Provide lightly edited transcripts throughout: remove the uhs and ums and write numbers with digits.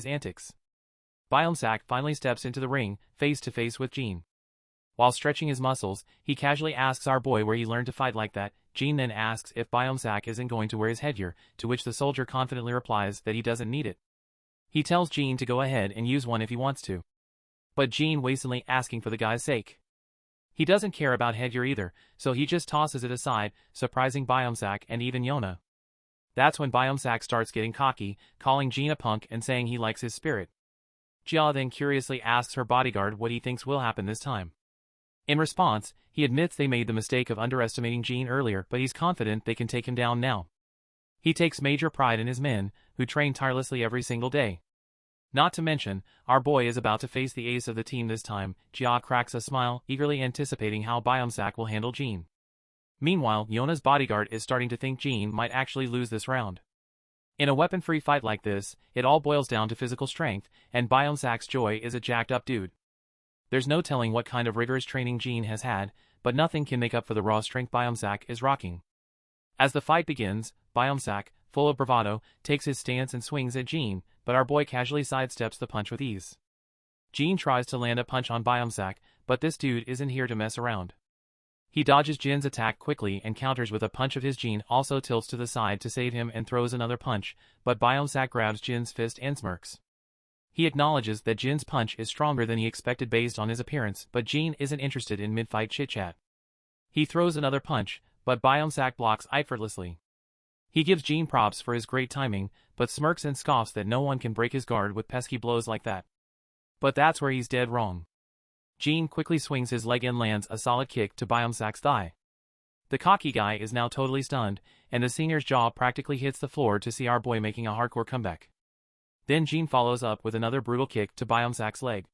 antics. Biomsack finally steps into the ring, face to face with Jin. While stretching his muscles, he casually asks our boy where he learned to fight like that. Jin then asks if Biomsack isn't going to wear his headgear, to which the soldier confidently replies that he doesn't need it. He tells Jin to go ahead and use one if he wants to. But Jin wastedly asking for the guy's sake. He doesn't care about headgear either, so he just tosses it aside, surprising Biomsack and even Yona. That's when Biomsack starts getting cocky, calling Jin a punk and saying he likes his spirit. Jia then curiously asks her bodyguard what he thinks will happen this time. In response, he admits they made the mistake of underestimating Jin earlier, but he's confident they can take him down now. He takes major pride in his men, who train tirelessly every single day. Not to mention, our boy is about to face the ace of the team this time. Jia cracks a smile, eagerly anticipating how Biomsack will handle Jin. Meanwhile, Yona's bodyguard is starting to think Jin might actually lose this round. In a weapon-free fight like this, it all boils down to physical strength, and Biomsack's joy is a jacked-up dude. There's no telling what kind of rigorous training Jin has had, but nothing can make up for the raw strength Biomsack is rocking. As the fight begins, Biomsack, full of bravado, takes his stance and swings at Jin, but our boy casually sidesteps the punch with ease. Jin tries to land a punch on Biomsack, but this dude isn't here to mess around. He dodges Jin's attack quickly and counters with a punch of his. Jin also tilts to the side to save him and throws another punch, but Biomsack grabs Jin's fist and smirks. He acknowledges that Jin's punch is stronger than he expected based on his appearance, but Jin isn't interested in mid-fight chit-chat. He throws another punch, but Biomsack blocks effortlessly. He gives Jin props for his great timing, but smirks and scoffs that no one can break his guard with pesky blows like that. But that's where he's dead wrong. Jin quickly swings his leg and lands a solid kick to Biomsack's thigh. The cocky guy is now totally stunned, and the senior's jaw practically hits the floor to see our boy making a hardcore comeback. Then Jin follows up with another brutal kick to Biomsack's leg.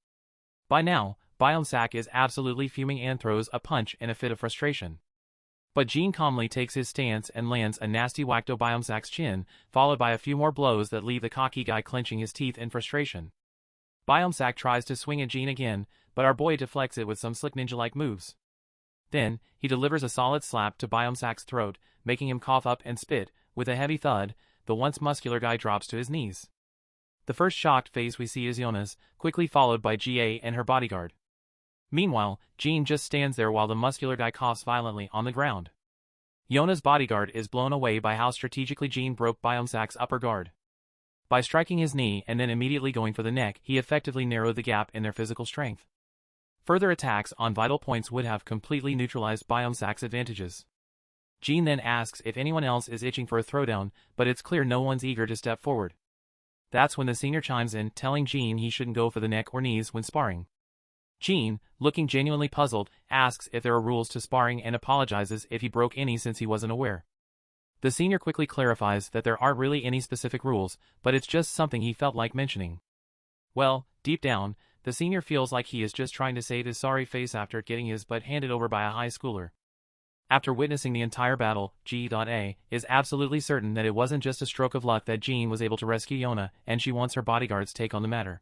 By now, Biomsack is absolutely fuming and throws a punch in a fit of frustration. But Jin calmly takes his stance and lands a nasty whack to Biomsack's chin, followed by a few more blows that leave the cocky guy clenching his teeth in frustration. Biomsack tries to swing at Jin again, but our boy deflects it with some slick ninja-like moves. Then, he delivers a solid slap to Biomsack's throat, making him cough up and spit. With a heavy thud, the once muscular guy drops to his knees. The first shocked face we see is Yona's, quickly followed by Ga and her bodyguard. Meanwhile, Jin just stands there while the muscular guy coughs violently on the ground. Yona's bodyguard is blown away by how strategically Jin broke Biomsack's upper guard. By striking his knee and then immediately going for the neck, he effectively narrowed the gap in their physical strength. Further attacks on vital points would have completely neutralized Biomsack's advantages. Jin then asks if anyone else is itching for a throwdown, but it's clear no one's eager to step forward. That's when the senior chimes in, telling Jin he shouldn't go for the neck or knees when sparring. Jin, looking genuinely puzzled, asks if there are rules to sparring and apologizes if he broke any since he wasn't aware. The senior quickly clarifies that there aren't really any specific rules, but it's just something he felt like mentioning. Well, deep down, the senior feels like he is just trying to save his sorry face after getting his butt handed over by a high schooler. After witnessing the entire battle, G.A. is absolutely certain that it wasn't just a stroke of luck that Jin was able to rescue Yona, and she wants her bodyguard's take on the matter.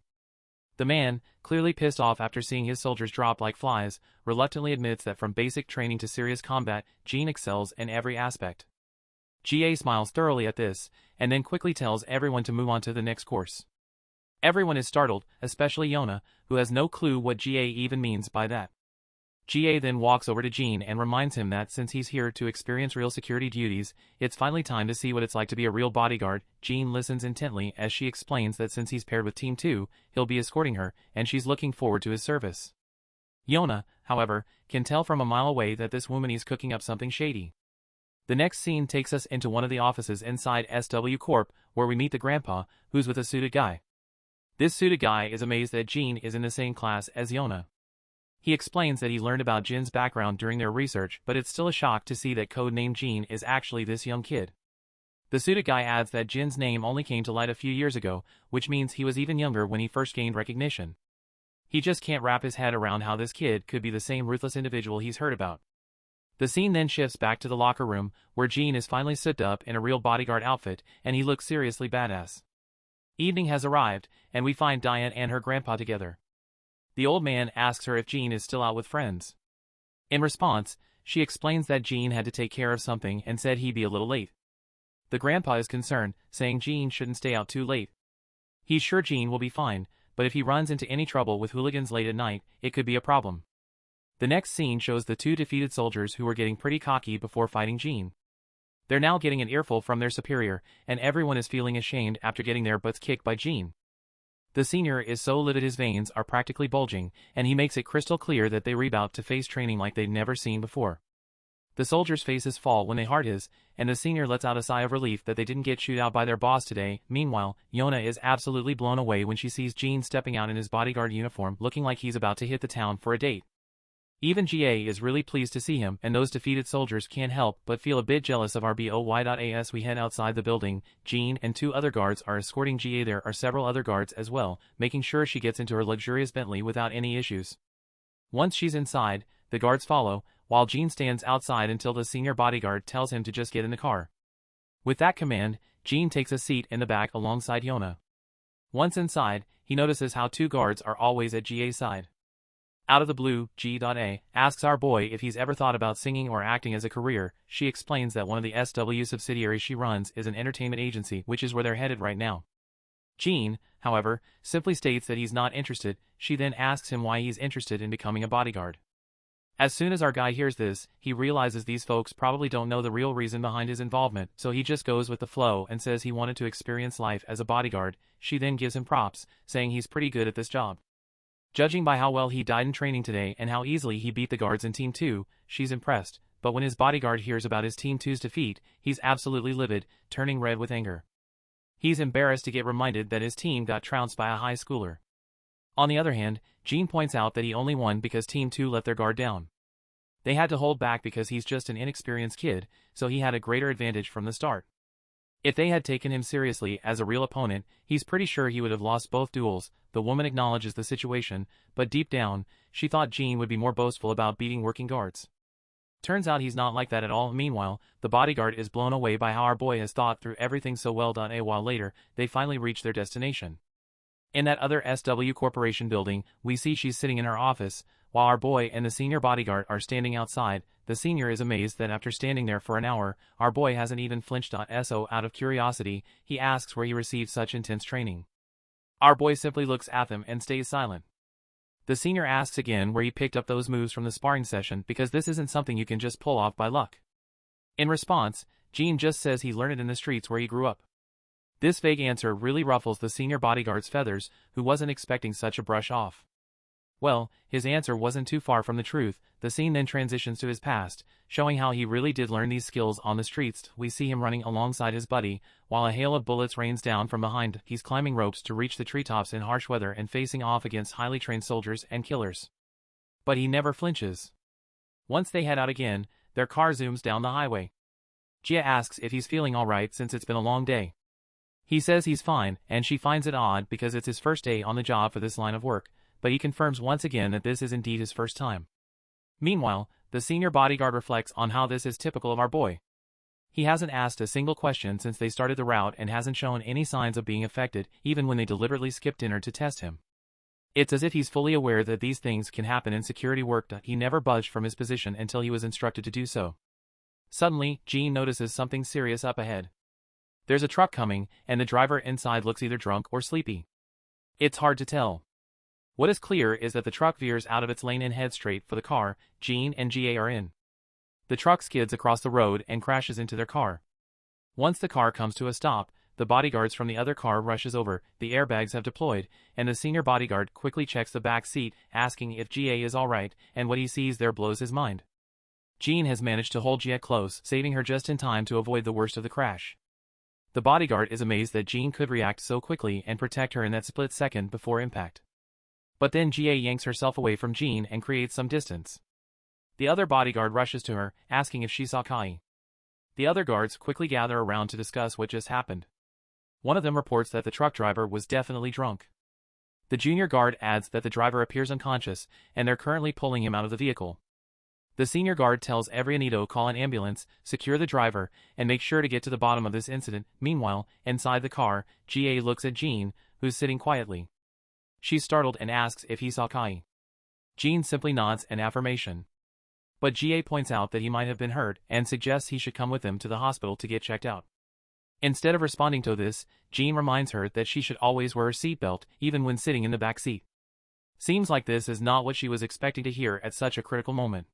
The man, clearly pissed off after seeing his soldiers drop like flies, reluctantly admits that from basic training to serious combat, Jin excels in every aspect. Ga smiles thoroughly at this, and then quickly tells everyone to move on to the next course. Everyone is startled, especially Yona, who has no clue what Ga even means by that. Ga then walks over to Jin and reminds him that since he's here to experience real security duties, it's finally time to see what it's like to be a real bodyguard. Jin listens intently as she explains that since he's paired with Team 2, he'll be escorting her, and she's looking forward to his service. Yona, however, can tell from a mile away that this woman is cooking up something shady. The next scene takes us into one of the offices inside SW Corp, where we meet the grandpa, who's with a suited guy. This suited guy is amazed that Jin is in the same class as Yona. He explains that he learned about Jin's background during their research, but it's still a shock to see that codename Jin is actually this young kid. The suited guy adds that Jin's name only came to light a few years ago, which means he was even younger when he first gained recognition. He just can't wrap his head around how this kid could be the same ruthless individual he's heard about. The scene then shifts back to the locker room, where Jin is finally stood up in a real bodyguard outfit, and he looks seriously badass. Evening has arrived, and we find Diane and her grandpa together. The old man asks her if Jin is still out with friends. In response, she explains that Jin had to take care of something and said he'd be a little late. The grandpa is concerned, saying Jin shouldn't stay out too late. He's sure Jin will be fine, but if he runs into any trouble with hooligans late at night, it could be a problem. The next scene shows the two defeated soldiers who were getting pretty cocky before fighting Jin. They're now getting an earful from their superior, and everyone is feeling ashamed after getting their butts kicked by Jin. The senior is so livid his veins are practically bulging, and he makes it crystal clear that they were about to face training like they'd never seen before. The soldiers' faces fall when they heard his, and the senior lets out a sigh of relief that they didn't get chewed out by their boss today. Meanwhile, Yona is absolutely blown away when she sees Jin stepping out in his bodyguard uniform looking like he's about to hit the town for a date. Even GA is really pleased to see him, and those defeated soldiers can't help but feel a bit jealous of RBOY.as. We head outside the building. Jin and two other guards are escorting GA. There are several other guards as well, making sure she gets into her luxurious Bentley without any issues. Once she's inside, the guards follow, while Jin stands outside until the senior bodyguard tells him to just get in the car. With that command, Jin takes a seat in the back alongside Yona. Once inside, he notices how two guards are always at GA's side. Out of the blue, G.A. asks our boy if he's ever thought about singing or acting as a career. She explains that one of the SW subsidiaries she runs is an entertainment agency, which is where they're headed right now. Jin, however, simply states that he's not interested. She then asks him why he's interested in becoming a bodyguard. As soon as our guy hears this, he realizes these folks probably don't know the real reason behind his involvement, so he just goes with the flow and says he wanted to experience life as a bodyguard. She then gives him props, saying he's pretty good at this job. Judging by how well he died in training today and how easily he beat the guards in Team 2, she's impressed, but when his bodyguard hears about his Team 2's defeat, he's absolutely livid, turning red with anger. He's embarrassed to get reminded that his team got trounced by a high schooler. On the other hand, Jin points out that he only won because Team 2 let their guard down. They had to hold back because he's just an inexperienced kid, so he had a greater advantage from the start. If they had taken him seriously as a real opponent, he's pretty sure he would have lost both duels. The woman acknowledges the situation, but deep down, she thought Jin would be more boastful about beating working guards. Turns out he's not like that at all. Meanwhile, the bodyguard is blown away by how our boy has thought through everything so well. A while later, they finally reach their destination. In that other SW Corporation building, we see she's sitting in her office, while our boy and the senior bodyguard are standing outside. The senior is amazed that after standing there for an hour, our boy hasn't even flinched. So out of curiosity, he asks where he received such intense training. Our boy simply looks at them and stays silent. The senior asks again where he picked up those moves from the sparring session because this isn't something you can just pull off by luck. In response, Jin just says he learned it in the streets where he grew up. This vague answer really ruffles the senior bodyguard's feathers, who wasn't expecting such a brush off. Well, his answer wasn't too far from the truth. The scene then transitions to his past, showing how he really did learn these skills on the streets. We see him running alongside his buddy, while a hail of bullets rains down from behind. He's climbing ropes to reach the treetops in harsh weather and facing off against highly trained soldiers and killers. But he never flinches. Once they head out again, their car zooms down the highway. Jia asks if he's feeling alright since it's been a long day. He says he's fine, and she finds it odd because it's his first day on the job for this line of work, but he confirms once again that this is indeed his first time. Meanwhile, the senior bodyguard reflects on how this is typical of our boy. He hasn't asked a single question since they started the route and hasn't shown any signs of being affected, even when they deliberately skipped dinner to test him. It's as if he's fully aware that these things can happen in security work. He never budged from his position until he was instructed to do so. Suddenly, Jin notices something serious up ahead. There's a truck coming, and the driver inside looks either drunk or sleepy. It's hard to tell. What is clear is that the truck veers out of its lane and heads straight for the car Jin and GA are in. The truck skids across the road and crashes into their car. Once the car comes to a stop, the bodyguards from the other car rushes over, the airbags have deployed, and the senior bodyguard quickly checks the back seat, asking if GA is alright, and what he sees there blows his mind. Jin has managed to hold Jia close, saving her just in time to avoid the worst of the crash. The bodyguard is amazed that Jin could react so quickly and protect her in that split second before impact. But then Jia yanks herself away from Jin and creates some distance. The other bodyguard rushes to her, asking if she saw Kai. The other guards quickly gather around to discuss what just happened. One of them reports that the truck driver was definitely drunk. The junior guard adds that the driver appears unconscious, and they're currently pulling him out of the vehicle. The senior guard tells every Anito call an ambulance, secure the driver, and make sure to get to the bottom of this incident. Meanwhile, inside the car, GA looks at Jin, who's sitting quietly. She's startled and asks if he saw Kai. Jin simply nods an affirmation. But GA points out that he might have been hurt and suggests he should come with them to the hospital to get checked out. Instead of responding to this, Jean reminds her that she should always wear her seatbelt, even when sitting in the back seat. Seems like this is not what she was expecting to hear at such a critical moment.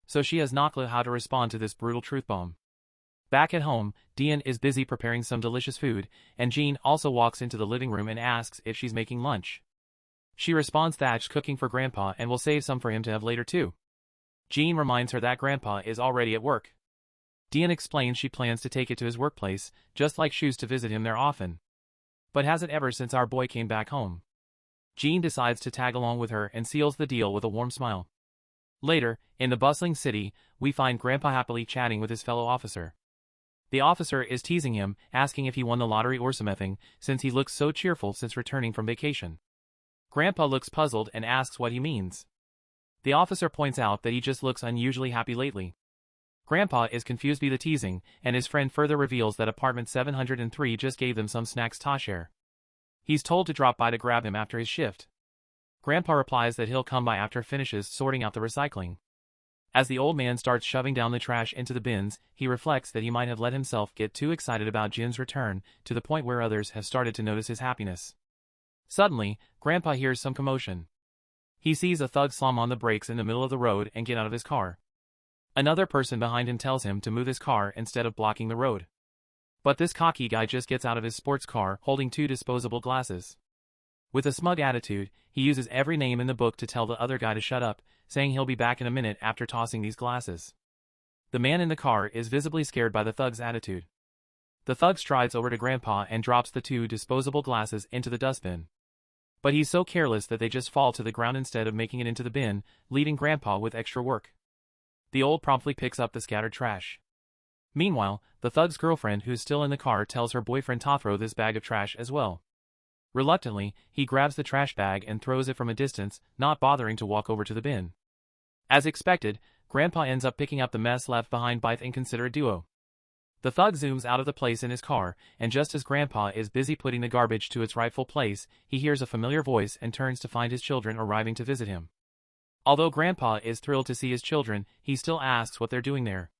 So she has no clue how to respond to this brutal truth bomb. Back at home, Dian is busy preparing some delicious food, and Jean also walks into the living room and asks if she's making lunch. She responds that she's cooking for Grandpa and will save some for him to have later too. Jean reminds her that Grandpa is already at work. Dian explains she plans to take it to his workplace, just like Shoes to visit him there often. But hasn't ever since our boy came back home. Jean decides to tag along with her and seals the deal with a warm smile. Later, in the bustling city, we find Grandpa happily chatting with his fellow officer. The officer is teasing him, asking if he won the lottery or something, since he looks so cheerful since returning from vacation. Grandpa looks puzzled and asks what he means. The officer points out that he just looks unusually happy lately. Grandpa is confused by the teasing, and his friend further reveals that apartment 703 just gave them some snacks to share. He's told to drop by to grab him after his shift. Grandpa replies that he'll come by after finishes sorting out the recycling. As the old man starts shoving down the trash into the bins, he reflects that he might have let himself get too excited about Jin's return, to the point where others have started to notice his happiness. Suddenly, Grandpa hears some commotion. He sees a thug slam on the brakes in the middle of the road and get out of his car. Another person behind him tells him to move his car instead of blocking the road. But this cocky guy just gets out of his sports car holding 2 disposable glasses. With a smug attitude, he uses every name in the book to tell the other guy to shut up, saying he'll be back in a minute after tossing these glasses. The man in the car is visibly scared by the thug's attitude. The thug strides over to Grandpa and drops the 2 disposable glasses into the dustbin. But he's so careless that they just fall to the ground instead of making it into the bin, leaving Grandpa with extra work. The old promptly picks up the scattered trash. Meanwhile, the thug's girlfriend who's still in the car tells her boyfriend to throw this bag of trash as well. Reluctantly, he grabs the trash bag and throws it from a distance, not bothering to walk over to the bin. As expected, Grandpa ends up picking up the mess left behind by the inconsiderate duo. The thug zooms out of the place in his car, and just as Grandpa is busy putting the garbage to its rightful place, he hears a familiar voice and turns to find his children arriving to visit him. Although Grandpa is thrilled to see his children, he still asks what they're doing there.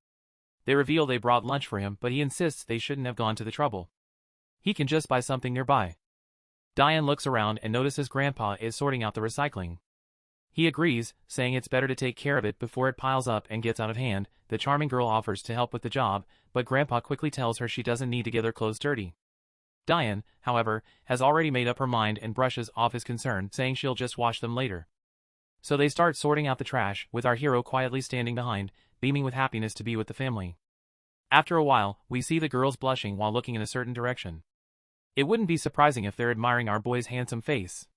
They reveal they brought lunch for him, but he insists they shouldn't have gone to the trouble. He can just buy something nearby. Diane looks around and notices Grandpa is sorting out the recycling. He agrees, saying it's better to take care of it before it piles up and gets out of hand. The charming girl offers to help with the job, but Grandpa quickly tells her she doesn't need to get her clothes dirty. Diane, however, has already made up her mind and brushes off his concern, saying she'll just wash them later. So they start sorting out the trash, with our hero quietly standing behind, beaming with happiness to be with the family. After a while, we see the girls blushing while looking in a certain direction. It wouldn't be surprising if they're admiring our boy's handsome face.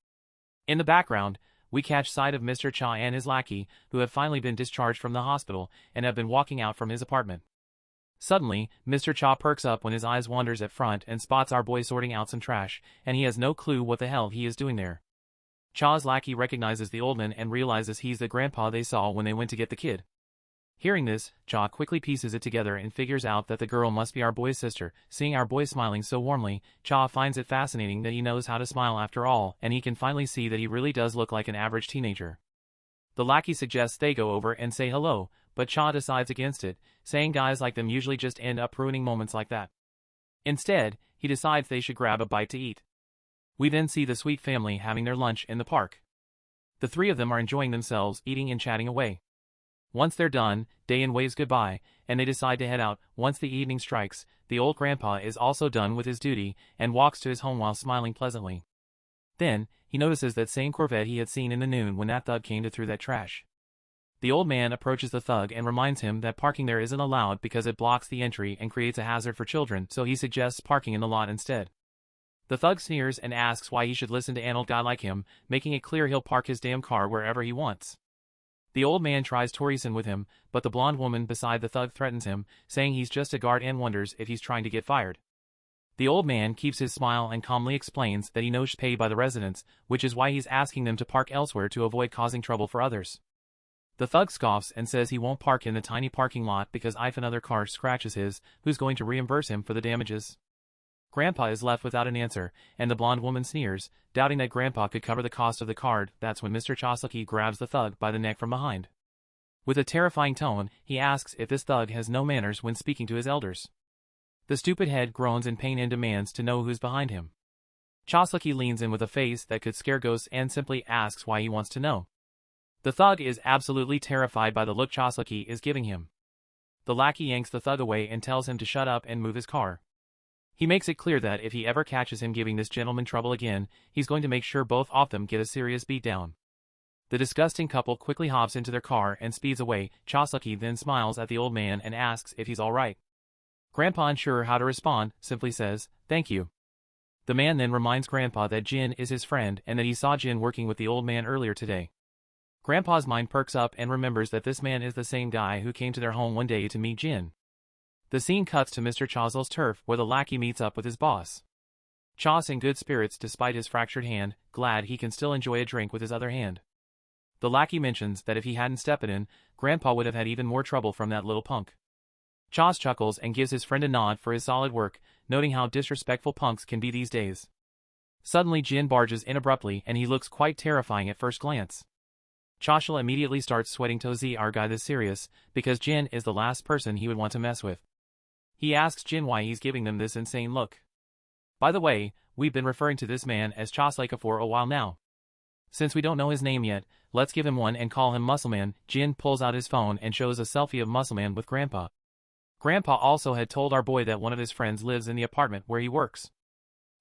In the background, we catch sight of Mr. Cha and his lackey, who have finally been discharged from the hospital, and have been walking out from his apartment. Suddenly, Mr. Cha perks up when his eyes wanders at front and spots our boy sorting out some trash, and he has no clue what the hell he is doing there. Cha's lackey recognizes the old man and realizes he's the grandpa they saw when they went to get the kid. Hearing this, Cha quickly pieces it together and figures out that the girl must be our boy's sister. Seeing our boy smiling so warmly, Cha finds it fascinating that he knows how to smile after all, and he can finally see that he really does look like an average teenager. The lackey suggests they go over and say hello, but Cha decides against it, saying guys like them usually just end up ruining moments like that. Instead, he decides they should grab a bite to eat. We then see the sweet family having their lunch in the park. The 3 of them are enjoying themselves, eating and chatting away. Once they're done, Dayan waves goodbye, and they decide to head out. Once the evening strikes, the old grandpa is also done with his duty, and walks to his home while smiling pleasantly. Then, he notices that same Corvette he had seen in the noon when that thug came to throw that trash. The old man approaches the thug and reminds him that parking there isn't allowed because it blocks the entry and creates a hazard for children, so he suggests parking in the lot instead. The thug sneers and asks why he should listen to an old guy like him, making it clear he'll park his damn car wherever he wants. The old man tries to reason with him, but the blonde woman beside the thug threatens him, saying he's just a guard and wonders if he's trying to get fired. The old man keeps his smile and calmly explains that he knows paid by the residents, which is why he's asking them to park elsewhere to avoid causing trouble for others. The thug scoffs and says he won't park in the tiny parking lot because if another car scratches his, who's going to reimburse him for the damages? Grandpa is left without an answer, and the blonde woman sneers, doubting that Grandpa could cover the cost of the card. That's when Mr. Chosaki grabs the thug by the neck from behind. With a terrifying tone, he asks if this thug has no manners when speaking to his elders. The stupid head groans in pain and demands to know who's behind him. Choslucky leans in with a face that could scare ghosts and simply asks why he wants to know. The thug is absolutely terrified by the look Choslucky is giving him. The lackey yanks the thug away and tells him to shut up and move his car. He makes it clear that if he ever catches him giving this gentleman trouble again, he's going to make sure both of them get a serious beatdown. The disgusting couple quickly hops into their car and speeds away. Choslucky then smiles at the old man and asks if he's alright. Grandpa, unsure how to respond, simply says, "Thank you." The man then reminds Grandpa that Jin is his friend and that he saw Jin working with the old man earlier today. Grandpa's mind perks up and remembers that this man is the same guy who came to their home one day to meet Jin. The scene cuts to Mr. Chosle's turf where the lackey meets up with his boss. Chos in good spirits despite his fractured hand, glad he can still enjoy a drink with his other hand. The lackey mentions that if he hadn't stepped in, Grandpa would have had even more trouble from that little punk. Chos chuckles and gives his friend a nod for his solid work, noting how disrespectful punks can be these days. Suddenly Jin barges in abruptly and he looks quite terrifying at first glance. Choshla immediately starts sweating to our guy this serious, because Jin is the last person he would want to mess with. He asks Jin why he's giving them this insane look. By the way, we've been referring to this man as Choslaka for a while now. Since we don't know his name yet, let's give him one and call him Muscleman. Jin pulls out his phone and shows a selfie of Muscleman with Grandpa. Grandpa also had told our boy that one of his friends lives in the apartment where he works.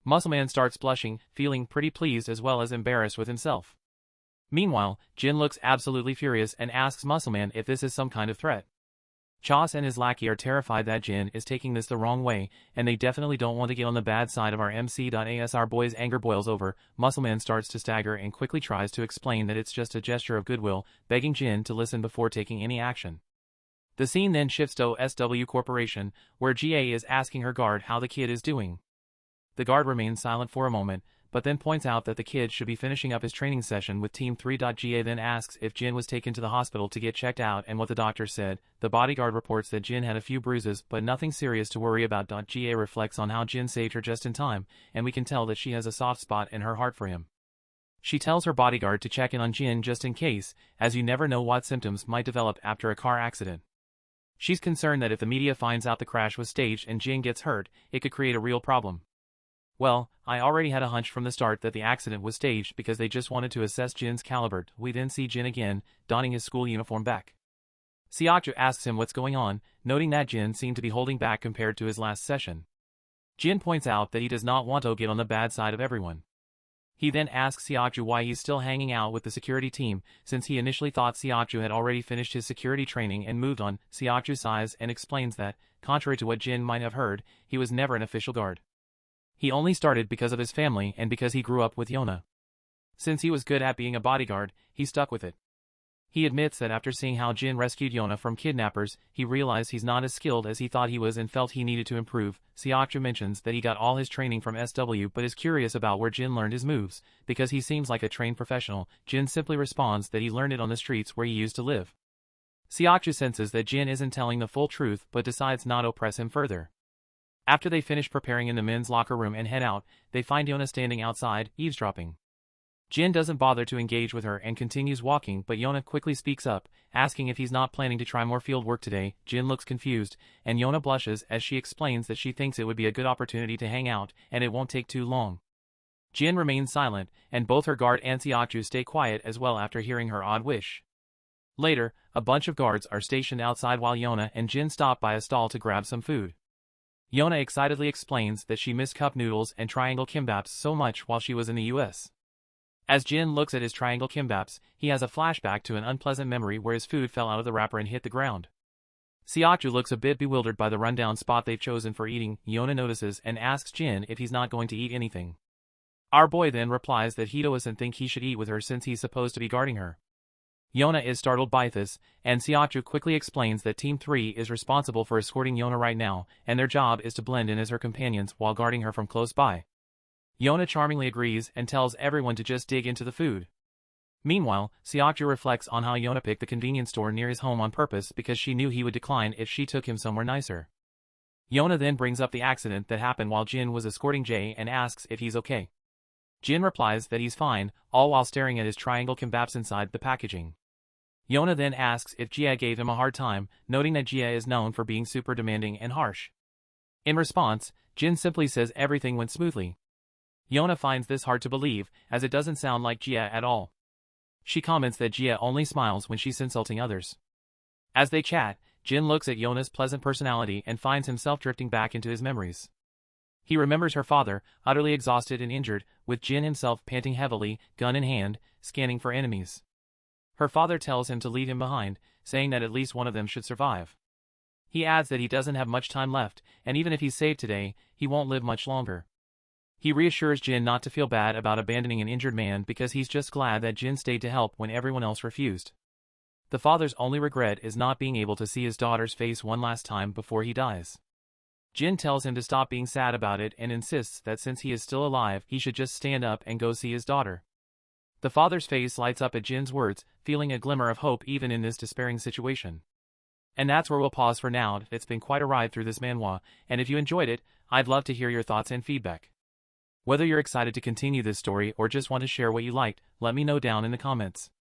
Muscleman starts blushing, feeling pretty pleased as well as embarrassed with himself. Meanwhile, Jin looks absolutely furious and asks Muscleman if this is some kind of threat. Chos and his lackey are terrified that Jin is taking this the wrong way, and they definitely don't want to get on the bad side of our MC.as. Our boy's anger boils over. Muscleman starts to stagger and quickly tries to explain that it's just a gesture of goodwill, begging Jin to listen before taking any action. The scene then shifts to SW Corporation, where GA is asking her guard how the kid is doing. The guard remains silent for a moment, but then points out that the kid should be finishing up his training session with Team 3. GA then asks if Jin was taken to the hospital to get checked out and what the doctor said. The bodyguard reports that Jin had a few bruises but nothing serious to worry about. GA reflects on how Jin saved her just in time, and we can tell that she has a soft spot in her heart for him. She tells her bodyguard to check in on Jin just in case, as you never know what symptoms might develop after a car accident. She's concerned that if the media finds out the crash was staged and Jin gets hurt, it could create a real problem. Well, I already had a hunch from the start that the accident was staged because they just wanted to assess Jin's caliber. We then see Jin again, donning his school uniform back. Siakju asks him what's going on, noting that Jin seemed to be holding back compared to his last session. Jin points out that he does not want to get on the bad side of everyone. He then asks Siakju why he's still hanging out with the security team, since he initially thought Siakju had already finished his security training and moved on. Siakju sighs and explains that, contrary to what Jin might have heard, he was never an official guard. He only started because of his family and because he grew up with Yona. Since he was good at being a bodyguard, he stuck with it. He admits that after seeing how Jin rescued Yona from kidnappers, he realized he's not as skilled as he thought he was and felt he needed to improve. Siakju mentions that he got all his training from SW but is curious about where Jin learned his moves, because he seems like a trained professional. Jin simply responds that he learned it on the streets where he used to live. Siakju senses that Jin isn't telling the full truth but decides not to press him further. After they finish preparing in the men's locker room and head out, they find Yona standing outside, eavesdropping. Jin doesn't bother to engage with her and continues walking, but Yona quickly speaks up, asking if he's not planning to try more field work today. Jin looks confused, and Yona blushes as she explains that she thinks it would be a good opportunity to hang out, and it won't take too long. Jin remains silent, and both her guard and Siakju stay quiet as well after hearing her odd wish. Later, a bunch of guards are stationed outside while Yona and Jin stop by a stall to grab some food. Yona excitedly explains that she missed cup noodles and triangle kimbaps so much while she was in the US. As Jin looks at his triangle kimbaps, he has a flashback to an unpleasant memory where his food fell out of the wrapper and hit the ground. Siakju looks a bit bewildered by the rundown spot they've chosen for eating. Yona notices and asks Jin if he's not going to eat anything. Our boy then replies that he doesn't think he should eat with her since he's supposed to be guarding her. Yona is startled by this, and Siakju quickly explains that Team 3 is responsible for escorting Yona right now, and their job is to blend in as her companions while guarding her from close by. Yona charmingly agrees and tells everyone to just dig into the food. Meanwhile, Siakju reflects on how Yona picked the convenience store near his home on purpose because she knew he would decline if she took him somewhere nicer. Yona then brings up the accident that happened while Jin was escorting Jay and asks if he's okay. Jin replies that he's fine, all while staring at his triangle kimbaps inside the packaging. Yona then asks if Jia gave him a hard time, noting that Jia is known for being super demanding and harsh. In response, Jin simply says everything went smoothly. Yona finds this hard to believe, as it doesn't sound like Jia at all. She comments that Jia only smiles when she's insulting others. As they chat, Jin looks at Yona's pleasant personality and finds himself drifting back into his memories. He remembers her father, utterly exhausted and injured, with Jin himself panting heavily, gun in hand, scanning for enemies. Her father tells him to leave him behind, saying that at least one of them should survive. He adds that he doesn't have much time left, and even if he's saved today, he won't live much longer. He reassures Jin not to feel bad about abandoning an injured man because he's just glad that Jin stayed to help when everyone else refused. The father's only regret is not being able to see his daughter's face one last time before he dies. Jin tells him to stop being sad about it and insists that since he is still alive, he should just stand up and go see his daughter. The father's face lights up at Jin's words, feeling a glimmer of hope even in this despairing situation. And that's where we'll pause for now. It's been quite a ride through this manhwa, and if you enjoyed it, I'd love to hear your thoughts and feedback. Whether you're excited to continue this story or just want to share what you liked, let me know down in the comments.